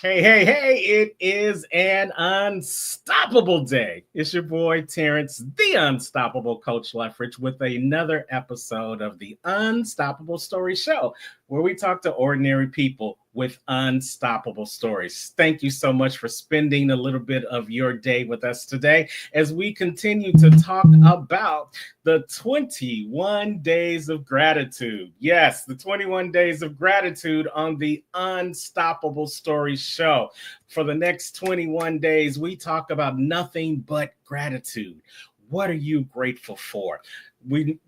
Hey, it is an unstoppable day. It's your boy Terrence, the unstoppable Coach Leffridge, with another episode of the Unstoppable Story Show, where we talk to ordinary people with unstoppable stories. Thank you so much for spending a little bit of your day with us today as we continue to talk about the 21 days of gratitude. Yes, the 21 days of gratitude on the Unstoppable Story Show. For the next 21 days, we talk about nothing but gratitude. What are you grateful for? We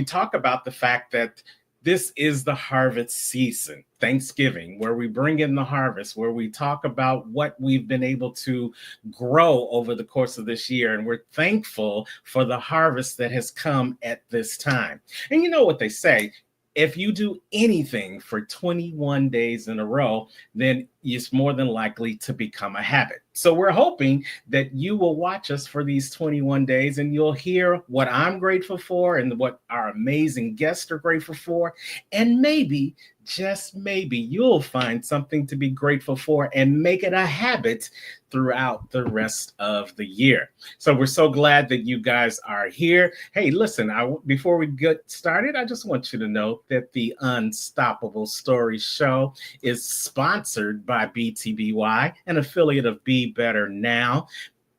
talk about the fact that this is the harvest season, Thanksgiving, where we bring in the harvest, where we talk about what we've been able to grow over the course of this year. And we're thankful for the harvest that has come at this time. And you know what they say, if you do anything for 21 days in a row, then it's more than likely to become a habit. So we're hoping that you will watch us for these 21 days and you'll hear what I'm grateful for and what our amazing guests are grateful for. And maybe, just maybe, you'll find something to be grateful for and make it a habit throughout the rest of the year. So we're so glad that you guys are here. Hey, listen, before we get started, I just want you to know that the Unstoppable Story Show is sponsored by BTBY, an affiliate of Be Better Now.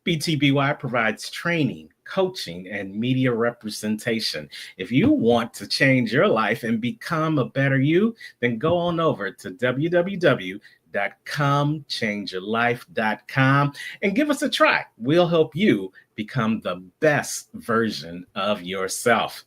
BTBY provides training, coaching, and media representation. If you want to change your life and become a better you, then go on over to www.comechangeyourlife.com and give us a try. We'll help you become the best version of yourself.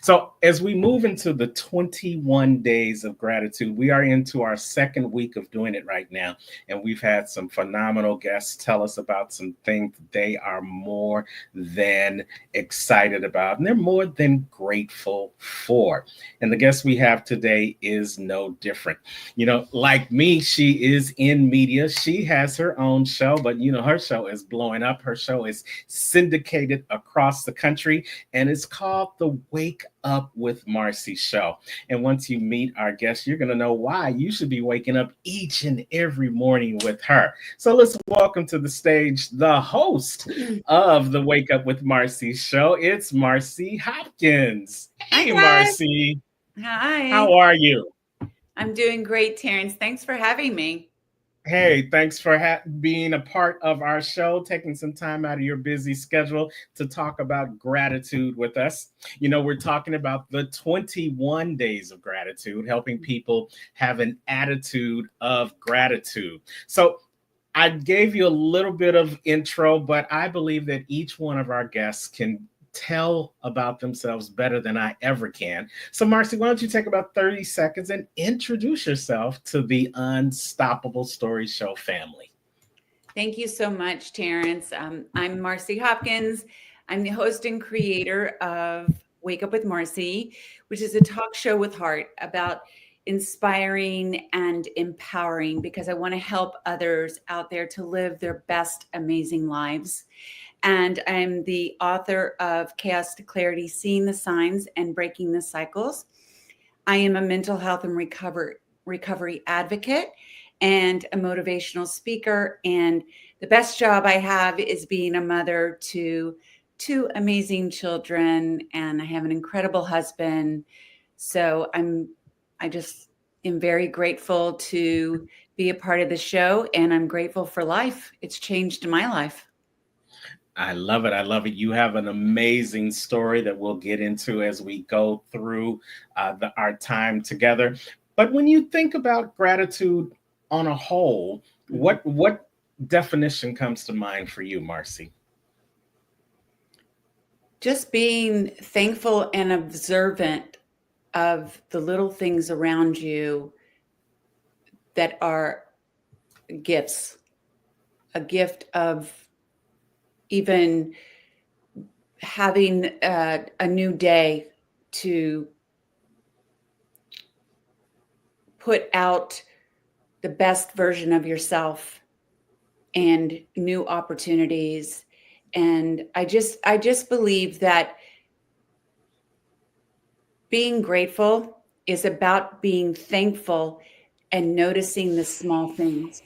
So, as we move into the 21 days of gratitude, we are into our second week of doing it right now. And we've had some phenomenal guests tell us about some things they are more than excited about and they're more than grateful for. And the guest we have today is no different. You know, like me, she is in media. She has her own show, but her show is blowing up. Her show is syndicated across the country, and it's called The Wake Up with Marci show. And once you meet our guest, you're going to know why you should be waking up each and every morning with her. So let's welcome to the stage the host of the Wake Up with Marci show. It's Marci Hopkins. Hey, Hi, guys. Marci. How Hi. are you? I'm doing great, Terrence. Thanks for having me. Hey, thanks for being a part of our show, taking some time out of your busy schedule to talk about gratitude with us. We're talking about the 21 days of gratitude, helping people have an attitude of gratitude. So, I gave you a little bit of intro, but I believe that each one of our guests can tell about themselves better than I ever can. So, Marci, why don't you take about 30 seconds and introduce yourself to the Unstoppable Story Show family? Thank you so much, Terrence. I'm Marci Hopkins. I'm the host and creator of Wake Up with Marci, which is a talk show with heart about inspiring and empowering because I want to help others out there to live their best, amazing lives. And I'm the author of Chaos to Clarity, Seeing the Signs and Breaking the Cycles. I am a mental health and recovery advocate and a motivational speaker. And the best job I have is being a mother to two amazing children. And I have an incredible husband. So I just am very grateful to be a part of the show. And I'm grateful for life. It's changed my life. I love it. I love it. You have an amazing story that we'll get into as we go through our time together. But when you think about gratitude on a whole, Mhm. what definition comes to mind for you, Marci? Just being thankful and observant of the little things around you that are gifts, a gift of even having a new day to put out the best version of yourself and new opportunities. And I just believe that being grateful is about being thankful and noticing the small things.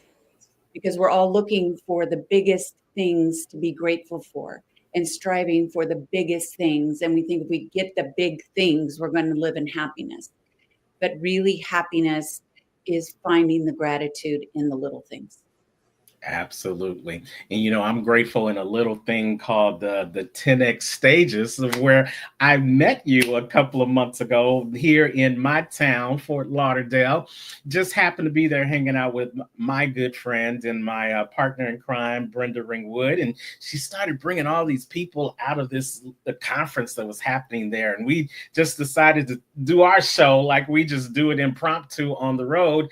because we're all looking for the biggest things to be grateful for and striving for the biggest things. And we think if we get the big things, we're going to live in happiness. But really, happiness is finding the gratitude in the little things. Absolutely. And I'm grateful in a little thing called the 10X stages of where I met you a couple of months ago here in my town, Fort Lauderdale. Just happened to be there hanging out with my good friend and my partner in crime, Brenda Ringwood. And she started bringing all these people out of the conference that was happening there. And we just decided to do our show like we just do it impromptu on the road.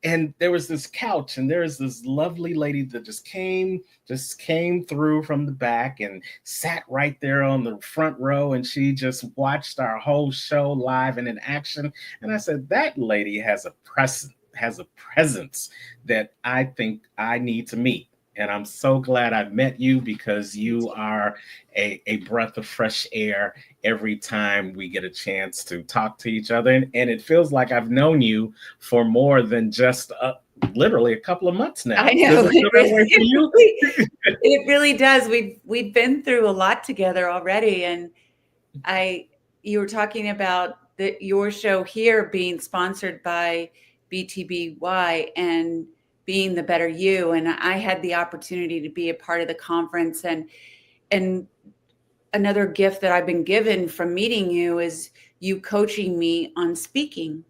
And there was this couch, and there was this lovely lady that just came through from the back and sat right there on the front row, and she just watched our whole show live and in action. And I said, that lady has a presence that I think I need to meet. And I'm so glad I met you, because you are a breath of fresh air every time we get a chance to talk to each other. And it feels like I've known you for more than just literally a couple of months now. I know. It really does. We've been through a lot together already. And you were talking about your show here being sponsored by BTBY and being the better you. And I had the opportunity to be a part of the conference. And another gift that I've been given from meeting you is you coaching me on speaking.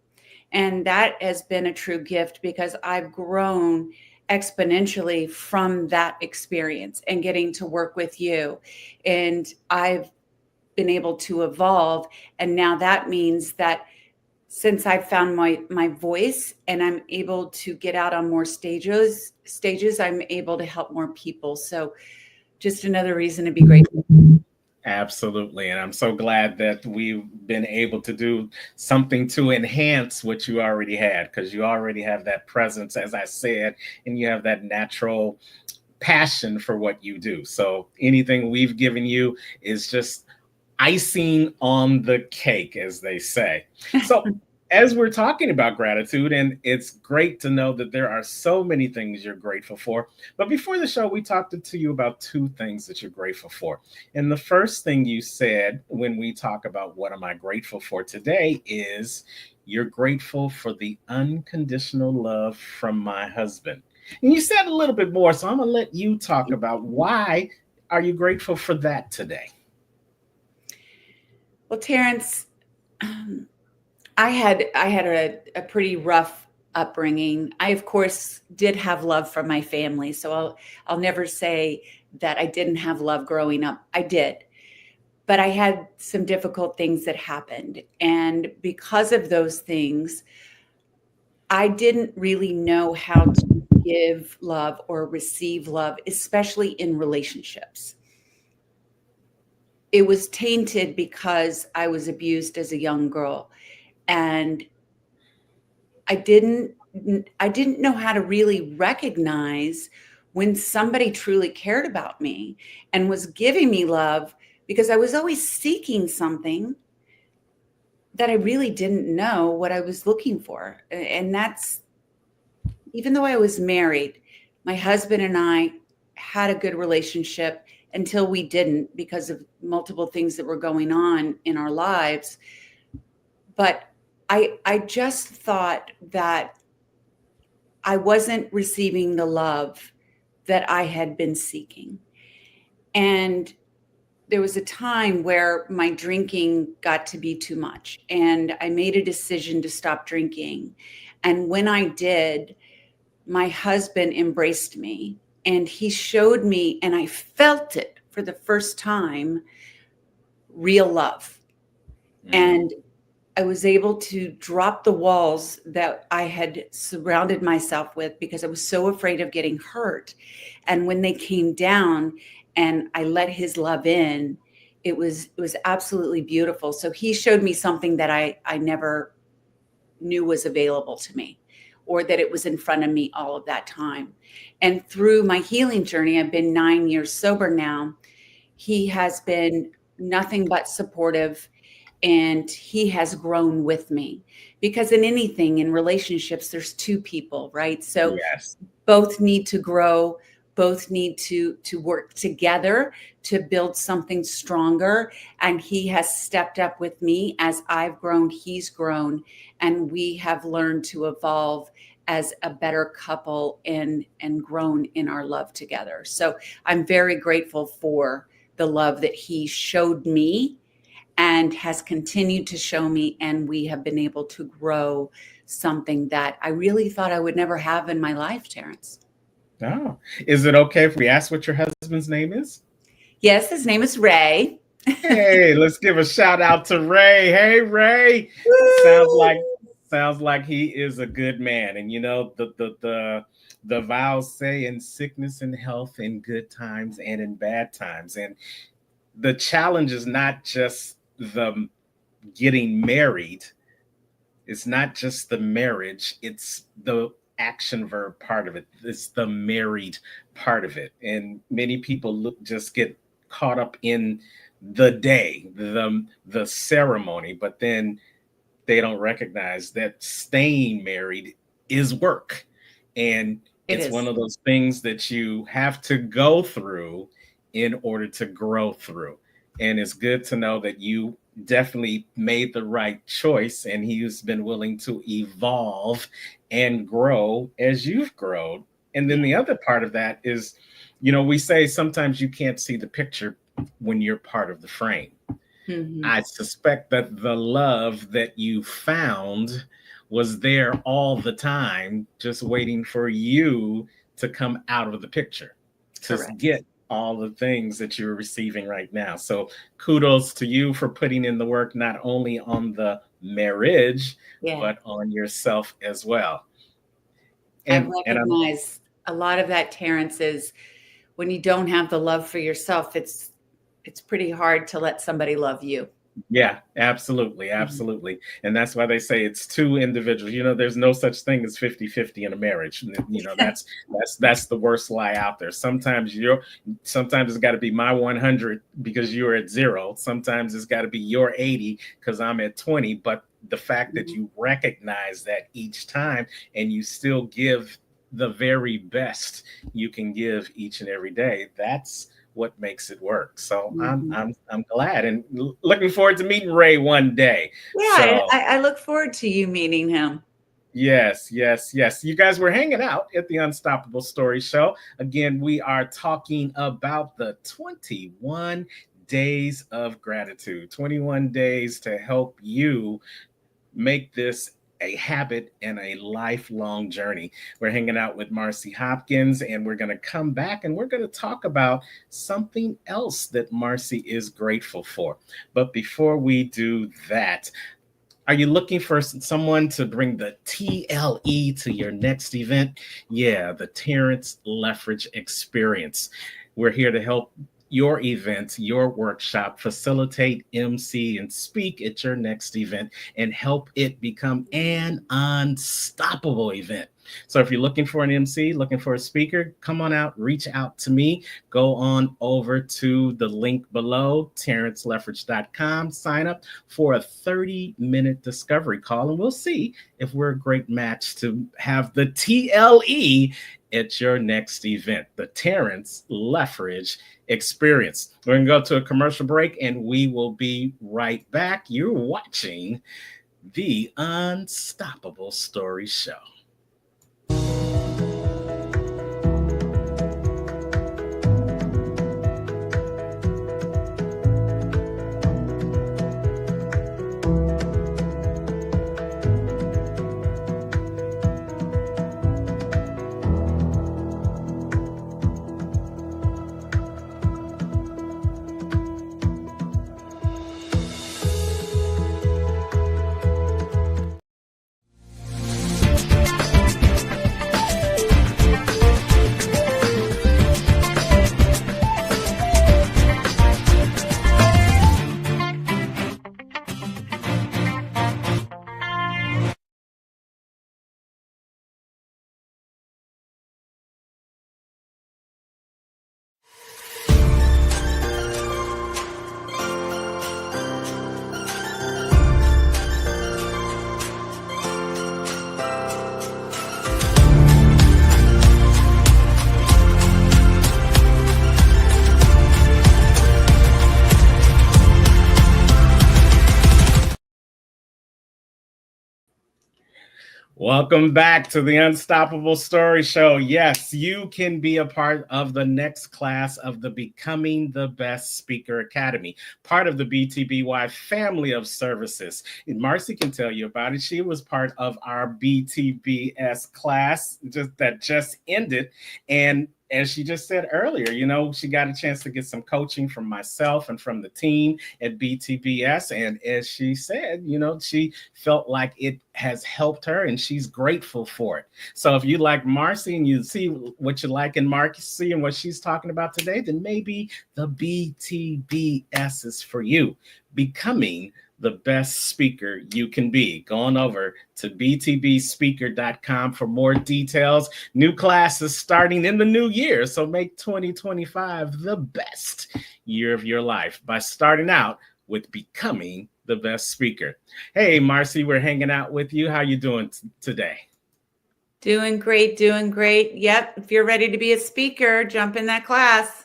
And that has been a true gift, because I've grown exponentially from that experience and getting to work with you. And I've been able to evolve. And now that means that since I've found my voice and I'm able to get out on more stages, I'm able to help more people. So just another reason to be grateful. Absolutely. And I'm so glad that we've been able to do something to enhance what you already had, because you already have that presence, as I said, and you have that natural passion for what you do. So anything we've given you is just icing on the cake, as they say. So as we're talking about gratitude, and it's great to know that there are so many things you're grateful for. But before the show, we talked to you about two things that you're grateful for. And the first thing you said when we talk about what am I grateful for today is you're grateful for the unconditional love from my husband. And you said a little bit more, so I'm going to let you talk about why are you grateful for that today? Well, Terrence, I had a pretty rough upbringing. I, of course, did have love from my family. So I'll never say that I didn't have love growing up. I did. But I had some difficult things that happened. And because of those things, I didn't really know how to give love or receive love, especially in relationships. It was tainted because I was abused as a young girl. And I didn't know how to really recognize when somebody truly cared about me and was giving me love, because I was always seeking something that I really didn't know what I was looking for. And that's, even though I was married, my husband and I had a good relationship until we didn't, because of multiple things that were going on in our lives. But I just thought that I wasn't receiving the love that I had been seeking. And there was a time where my drinking got to be too much, and I made a decision to stop drinking. And when I did, my husband embraced me, and he showed me, and I felt it for the first time, real love. Mm-hmm. And I was able to drop the walls that I had surrounded myself with, because I was so afraid of getting hurt. And when they came down and I let his love in, it was absolutely beautiful. So he showed me something that I never knew was available to me, or that it was in front of me all of that time. And through my healing journey, I've been 9 years sober now. He has been nothing but supportive. And he has grown with me, because in anything, in relationships, there's two people, right? So yes. both need to grow, both need to work together to build something stronger. And he has stepped up with me as I've grown, he's grown, and we have learned to evolve as a better couple and grown in our love together. So I'm very grateful for the love that he showed me and has continued to show me, and we have been able to grow something that I really thought I would never have in my life, Terrence. Oh, is it okay if we ask what your husband's name is? Yes, his name is Ray. Hey, let's give a shout out to Ray. Hey, Ray. Sounds like he is a good man. And you know, the vows say in sickness and health, in good times and in bad times. And the challenge is not just the getting married. It's not just the marriage, it's the action verb part of it. It's the married part of it. And many people just get caught up in the day, the ceremony, but then they don't recognize that staying married is work. And it's one of those things that you have to go through in order to grow through. And it's good to know that you definitely made the right choice, and he's been willing to evolve and grow as you've grown. And then the other part of that is, you know, we say sometimes you can't see the picture when you're part of the frame. Mm-hmm. I suspect that the love that you found was there all the time, just waiting for you to come out of the picture. Correct. To get all the things that you're receiving right now. So kudos to you for putting in the work, not only on the marriage, but on yourself as well. And I recognize a lot of that, Terrence, is when you don't have the love for yourself, it's pretty hard to let somebody love you. Yeah, absolutely. Absolutely. Mm-hmm. And that's why they say it's two individuals. You know, there's no such thing as 50-50 in a marriage. You know, that's the worst lie out there. Sometimes it's got to be my 100 because you're at 0. Sometimes it's got to be your 80 because I'm at 20. But the fact that you recognize that each time and you still give the very best you can give each and every day, that's what makes it work. So I'm glad and looking forward to meeting Ray one day. Yeah, so, I look forward to you meeting him. Yes. You guys were hanging out at the Unstoppable Story Show. Again, we are talking about the 21 days of gratitude, 21 days to help you make this a habit and a lifelong journey. We're hanging out with Marci Hopkins, and we're going to come back and we're going to talk about something else that Marci is grateful for. But before we do that, are you looking for someone to bring the TLE to your next event? Yeah, the Terrence Leffridge Experience. We're here to help your event, your workshop, facilitate, MC, and speak at your next event and help it become an unstoppable event. So if you're looking for an MC, looking for a speaker, come on out, reach out to me. Go on over to the link below, terrenceleffridge.com. Sign up for a 30-minute discovery call, and we'll see if we're a great match to have the TLE at your next event, the Terrence Leffridge Experience. We're going to go to a commercial break, and we will be right back. You're watching the Unstoppable Story Show. Welcome back to the Unstoppable Story Show. Yes, you can be a part of the next class of the Becoming the Best Speaker Academy, part of the BTBY family of services. And Marcy can tell you about it. She was part of our BTBS class that just ended. And as she just said earlier, she got a chance to get some coaching from myself and from the team at BTBS. And as she said, she felt like it has helped her and she's grateful for it. So if you like Marcy and you see what you like in Marcy and what she's talking about today, then maybe the BTBS is for you. Becoming the best speaker you can be. Going over to btbspeaker.com for more details. New classes starting in the new year. So make 2025 the best year of your life by starting out with becoming the best speaker. Hey, Marcy, we're hanging out with you. How you doing today? Doing great, doing great. Yep. If you're ready to be a speaker, jump in that class.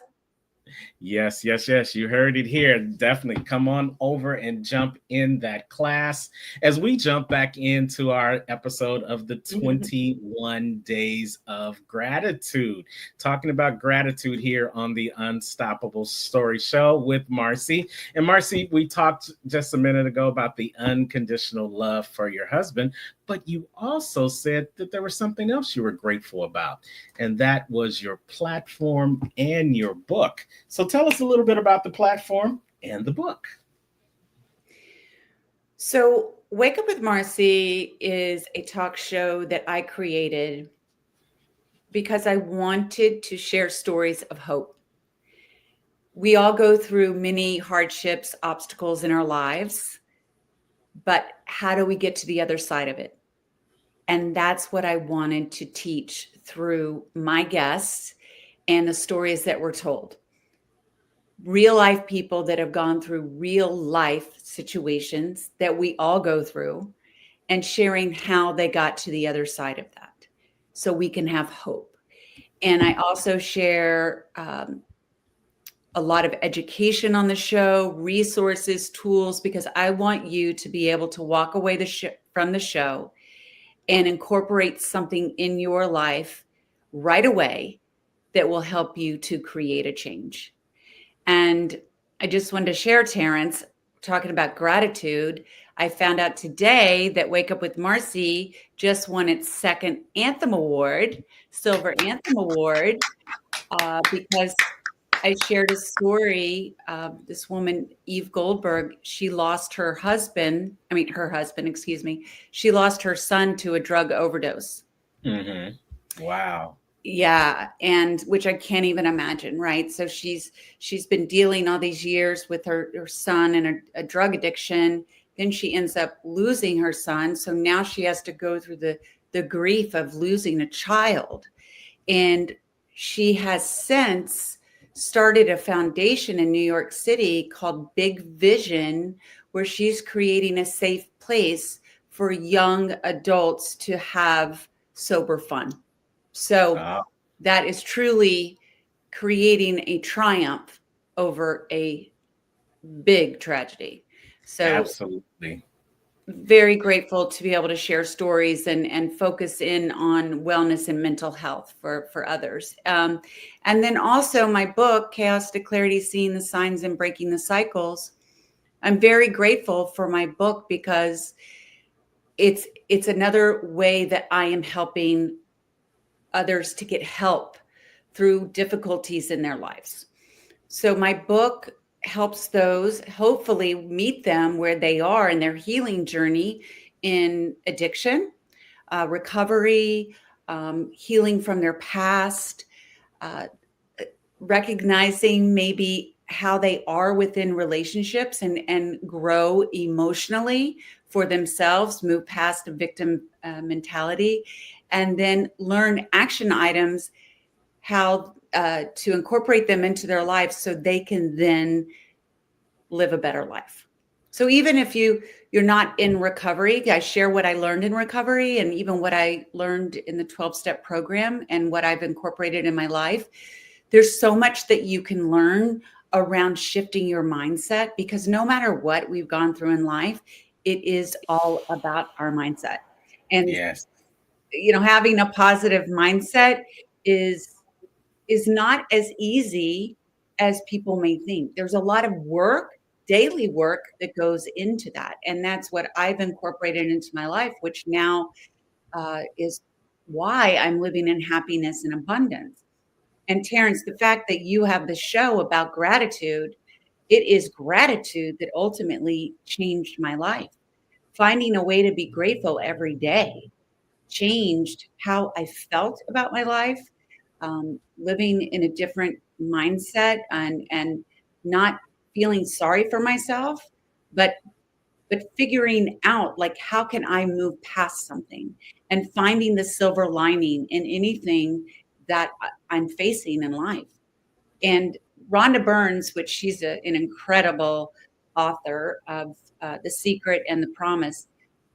Yes. You heard it here. Definitely come on over and jump in that class as we jump back into our episode of the 21 Days of Gratitude. Talking about gratitude here on the Unstoppable Story Show with Marcy. And Marcy, we talked just a minute ago about the unconditional love for your husband, but you also said that there was something else you were grateful about, and that was your platform and your book. So tell us a little bit about the platform and the book. So, Wake Up with Marcy is a talk show that I created because I wanted to share stories of hope. We all go through many hardships, obstacles in our lives, but how do we get to the other side of it? And that's what I wanted to teach through my guests and the stories that were told. Real life people that have gone through real life situations that we all go through, and sharing how they got to the other side of that so we can have hope. And I also share a lot of education on the show, resources, tools, because I want you to be able to walk away from the show and incorporate something in your life right away that will help you to create a change. And I just wanted to share, Terrence, talking about gratitude. I found out today that Wake Up with Marcy just won its second Anthem Award, Silver Anthem Award, because I shared a story. This woman, Eve Goldberg, she lost her husband. Excuse me. She lost her son to a drug overdose. Mm-hmm. Wow. Yeah. And which I can't even imagine. Right. So she's been dealing all these years with her son and a drug addiction. Then she ends up losing her son. So now she has to go through the grief of losing a child. And she has since started a foundation in New York City called Big Vision, where she's creating a safe place for young adults to have sober fun. So that is truly creating a triumph over a big tragedy. So absolutely. Very grateful to be able to share stories and focus in on wellness and mental health for others. And then also my book, Chaos to Clarity, Seeing the Signs and Breaking the Cycles. I'm very grateful for my book because it's another way that I am helping others to get help through difficulties in their lives. So my book helps those hopefully meet them where they are in their healing journey in addiction, recovery, healing from their past, recognizing maybe how they are within relationships and grow emotionally for themselves, move past a victim mentality, and then learn action items, how to incorporate them into their lives so they can then live a better life. So even if you're not in recovery, I share what I learned in recovery and even what I learned in the 12-step program and what I've incorporated in my life. There's so much that you can learn around shifting your mindset, because no matter what we've gone through in life, it is all about our mindset. And yes, having a positive mindset is is not as easy as people may think. There's a lot of work, daily work that goes into that. And that's what I've incorporated into my life, which now is why I'm living in happiness and abundance. And Terrence, the fact that you have the show about gratitude, it is gratitude that ultimately changed my life. Finding a way to be grateful every day changed how I felt about my life, living in a different mindset and not feeling sorry for myself, but figuring out like how can I move past something and finding the silver lining in anything that I'm facing in life. And Rhonda Burns, which she's an incredible author of The Secret and the Promise,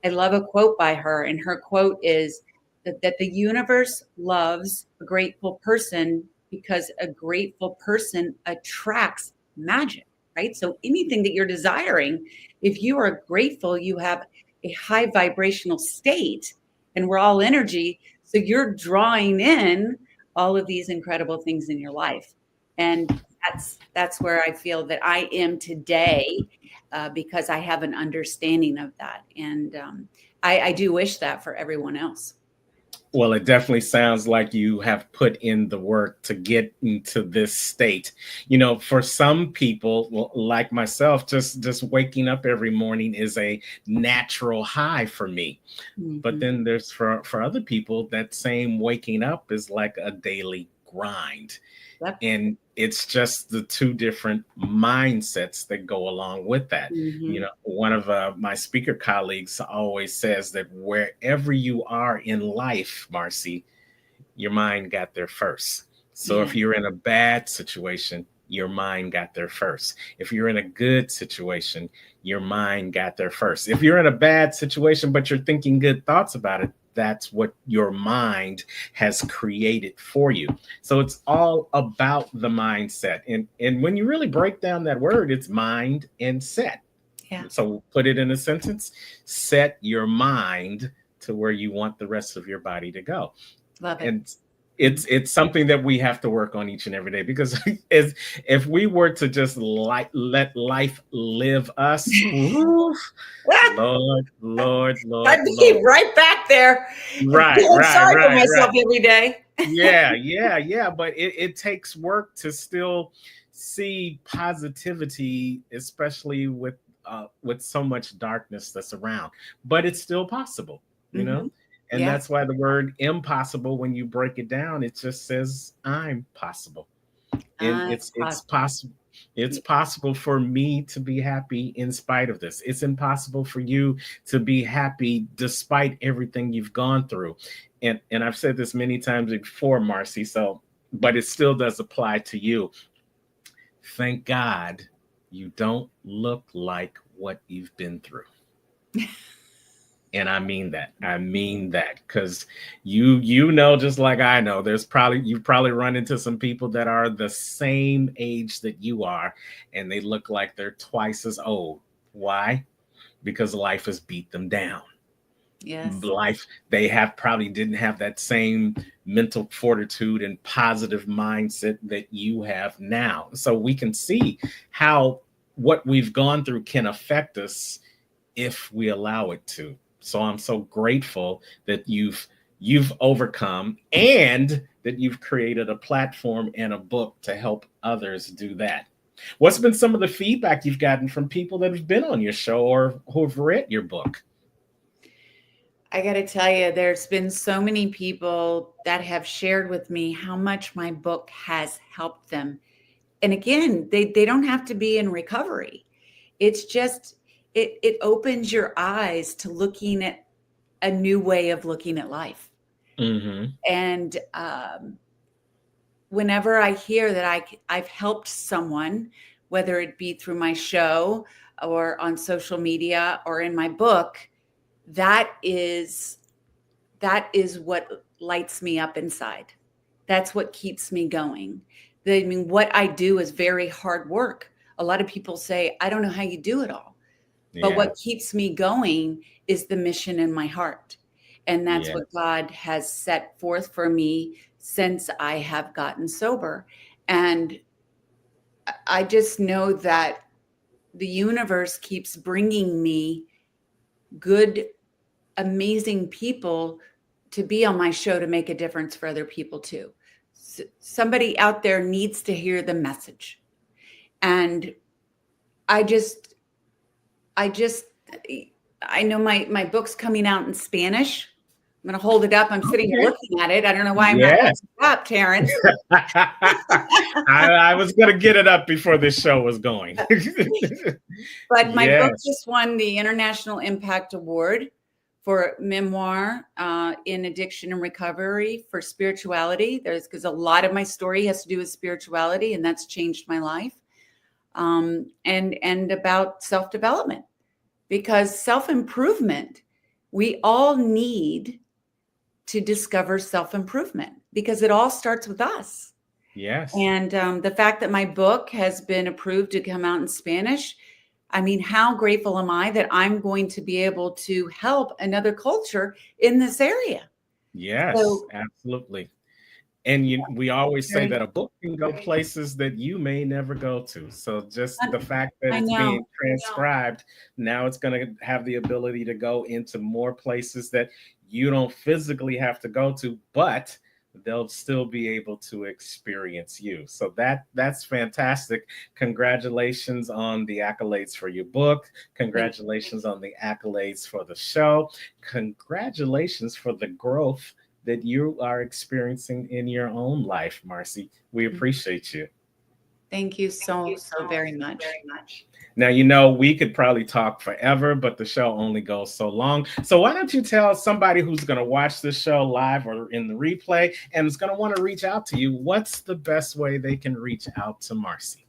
I love a quote by her. And her quote is that the universe loves a grateful person because a grateful person attracts magic, right? So anything that you're desiring, if you are grateful, you have a high vibrational state, and we're all energy. So you're drawing in all of these incredible things in your life. And that's where I feel that I am today, because I have an understanding of that. And I do wish that for everyone else. Well, it definitely sounds like you have put in the work to get into this state. For some people, like myself, just waking up every morning is a natural high for me. But Mm-hmm. then there's for other people, that same waking up is like a daily grind. Yep. And it's just the two different mindsets that go along with that. Mm-hmm. One of my speaker colleagues always says that wherever you are in life, Marci, your mind got there first. So Yeah. if you're in a bad situation, your mind got there first. If you're in a good situation, your mind got there first. If you're in a bad situation, but you're thinking good thoughts about it, that's what your mind has created for you. So it's all about the mindset. And when you really break down that word, it's mind and set. Yeah. So put it in a sentence: set your mind to where you want the rest of your body to go. Love it. And it's something that we have to work on each and every day, because if we were to just let life live us, ooh, I'd Lord. be right back there and Right, feeling right, sorry for right, myself right. every day. Yeah. But it takes work to still see positivity, especially with so much darkness that's around. But it's still possible, you Mm-hmm. know? And Yeah. that's why the word impossible, when you break it down, it just says I'm possible. And it's Possible. possible. It's possible for me to be happy in spite of this. It's impossible for you to be happy despite everything you've gone through. And I've said this many times before, Marci, so but it still does apply to you. Thank God you don't look like what you've been through. And I mean that. I mean that, because you know, just like I know, you've probably run into some people that are the same age that you are, and they look like they're twice as old. Why? Because life has beat them down. Yes. Life, they have probably didn't have that same mental fortitude and positive mindset that you have now. So we can see how what we've gone through can affect us if we allow it to. So I'm so grateful that you've overcome, and that you've created a platform and a book to help others do that. What's been some of the feedback you've gotten from people that have been on your show or who've read your book? I got to tell you, there's been so many people that have shared with me how much my book has helped them. And again, they don't have to be in recovery. It's just, it opens your eyes to looking at a new way of looking at life. Mm-hmm. And whenever I hear that I've helped someone, whether it be through my show or on social media or in my book, that is what lights me up inside. That's what keeps me going. I mean, what I do is very hard work. A lot of people say, I don't know how you do it all. But Yeah. what keeps me going is the mission in my heart. And that's Yeah. what God has set forth for me since I have gotten sober. And I just know that the universe keeps bringing me good, amazing people to be on my show to make a difference for other people too. Somebody out there needs to hear the message. And I just, I know my book's coming out in Spanish. I'm going to hold it up. I'm sitting here looking at it. I don't know why I'm not holding it up, Terrence. I was going to get it up before this show was going. But my book just won the International Impact Award for memoir in addiction and recovery for spirituality. Because a lot of my story has to do with spirituality, and that's changed my life. And about self-development, because self-improvement, we all need to discover self-improvement because it all starts with us. Yes. And the fact that my book has been approved to come out in Spanish, I mean, how grateful am I that I'm going to be able to help another culture in this area? Yes, absolutely. And we always say that a book can go places that you may never go to. So just the fact that it's being transcribed, now it's going to have the ability to go into more places that you don't physically have to go to, but they'll still be able to experience you. So that's fantastic. Congratulations on the accolades for your book. Congratulations on the accolades for the show. Congratulations for the growth that you are experiencing in your own life, Marci. We appreciate you. Thank you so very much. Now, we could probably talk forever, but the show only goes so long. So why don't you tell somebody who's going to watch this show live or in the replay and is going to want to reach out to you, what's the best way they can reach out to Marci?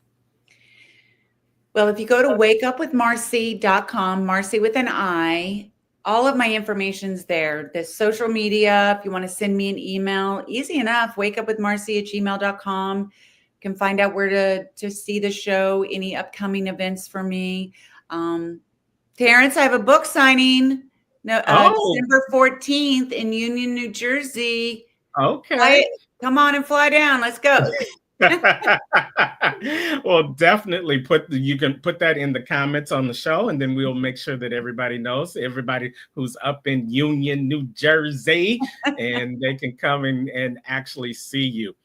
Well, if you go to wakeupwithmarci.com, Marci with an I, all of my information's there. The social media, if you want to send me an email, easy enough, wakeupwithmarci@gmail.com. You can find out where to see the show, any upcoming events for me. Terrence, I have a book signing December 14th in Union, New Jersey. Okay. Come on and fly down. Let's go. Well, definitely you can put that in the comments on the show, and then we'll make sure that everybody knows, everybody who's up in Union, New Jersey, and they can come and actually see you.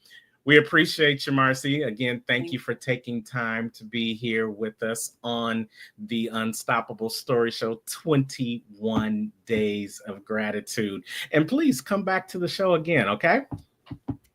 We appreciate you, Marci. Again, thank you for taking time to be here with us on the Unstoppable Story Show, 21 Days of Gratitude. And please come back to the show again, okay?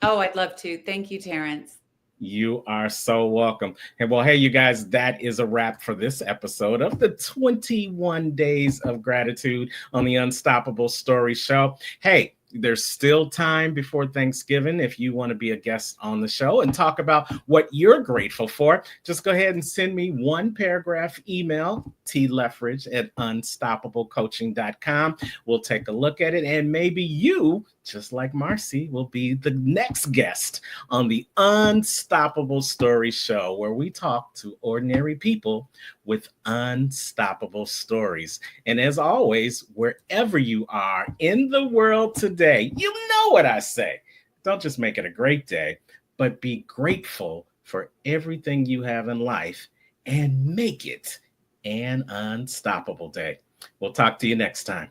Oh, I'd love to. Thank you, Terrence. You are so welcome. And well, hey, you guys, that is a wrap for this episode of the 21 Days of Gratitude on the Unstoppable Story Show. Hey, there's still time before Thanksgiving. If you want to be a guest on the show and talk about what you're grateful for, just go ahead and send me one paragraph email, tleffridge@unstoppablecoaching.com. We'll take a look at it, and maybe you, just like Marci, will be the next guest on the Unstoppable Story Show, where we talk to ordinary people with unstoppable stories. And as always, wherever you are in the world today, you know what I say. Don't just make it a great day, but be grateful for everything you have in life and make it an unstoppable day. We'll talk to you next time.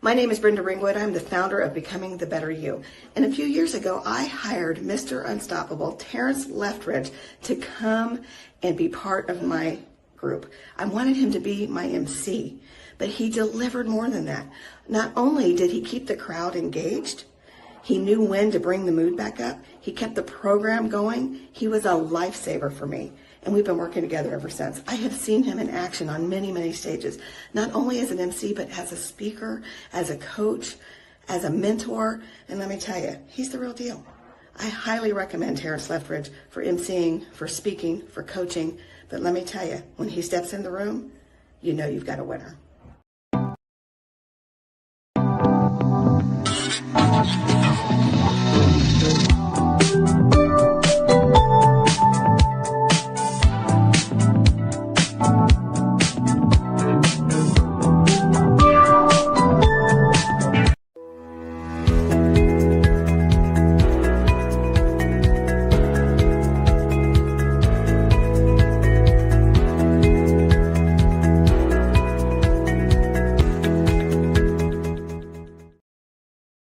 My name is Brenda Ringwood. I'm the founder of Becoming the Better You. And a few years ago, I hired Mr. Unstoppable, Terrence Leftridge, to come and be part of my group. I wanted him to be my MC, but he delivered more than that. Not only did he keep the crowd engaged, he knew when to bring the mood back up. He kept the program going. He was a lifesaver for me. and we've been working together ever since. I have seen him in action on many, many stages, not only as an MC, but as a speaker, as a coach, as a mentor, and let me tell you, he's the real deal. I highly recommend Terrence Leftridge for emceeing, for speaking, for coaching, but let me tell you, when he steps in the room, you know you've got a winner.